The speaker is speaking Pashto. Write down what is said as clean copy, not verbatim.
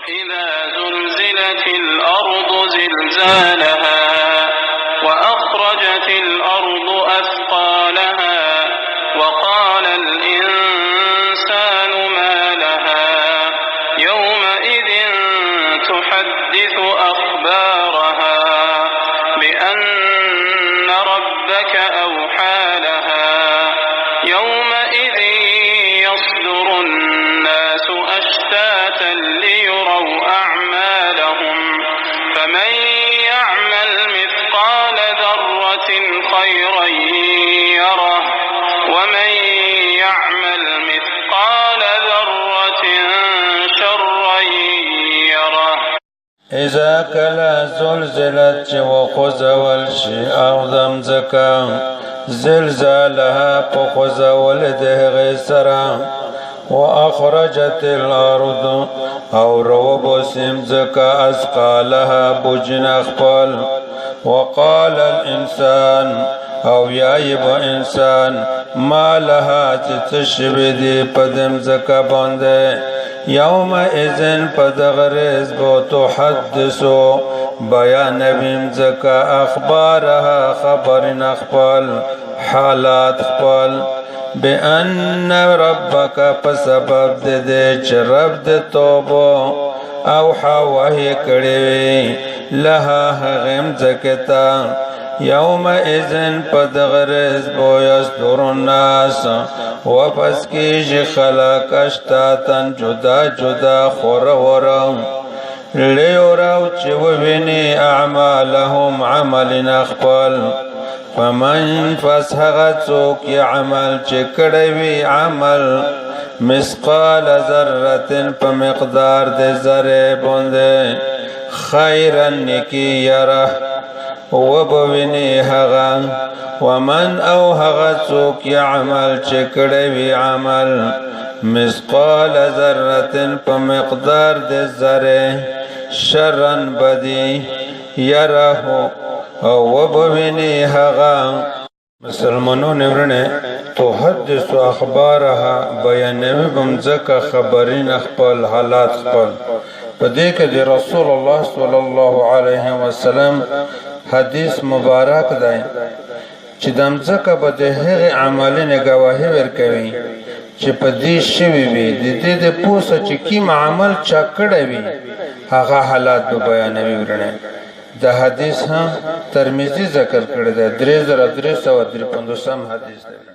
إذا زلزلت الأرض زلزالها وأخرجت الأرض أثقالها وقال الإنسان ما لها يومئذ تحدث أخبارها بأن ربك أوحى لها يومئذ يصدر الناس أشتاتا ليروا أعمالهم فمن يعمل مثقال ذرة خيرا يره ومن يعمل مثقال ذرة شرا يره. إذا كلا زلزلت وخزول شي أرض مزكا زلزالها فخزول ده سرا وأخرجت الأرض أو روب سمزكا أثقالها بجن أخبال وقال الإنسان أو يايب إنسان ما لها تتشبدي پدم زكا بانده يومئذ پدغرز بو تحدثو بيان بمزكا أخبارها خبر أخبال حالات أخبال بأن ربك بسبب دي رب دي توبو أوحى وهي كريوي لها غم زكتا يومئذ پدغرز بو يصدر الناس وپس کیج خلق اشتاتن جدا جدا خور ورم لیوراو چوبینی اعمالهم عمل اخبال فمن فسحغت سوک عمل چکڑوی عمل مسقال ذرة پمقدار دے ذرے بوندے خیرا نکی یره وبوینی هغا ومن او هغا سوک يعمل چکڑوی عمل مسقال ذرة پمقدار دے ذرے شرن بدی یره وبوینی هغا مسلمانون ورنه تحدث اخبارها بیانوی بمزکا خبرین اخبال حالات اخبال پدې کې د رسول الله صلی الله علیه وسلم حدیث مبارک دی چې دمزکه به د هغه عملونه گواهی ورکوي چې په دې شوی وي د دې د پوسه چې کیم عمل چا کړی وي هغه حالات به بیانوي ورنه د حدیث هم ترمذی ذکر کړی دی 3353 حدیث دی.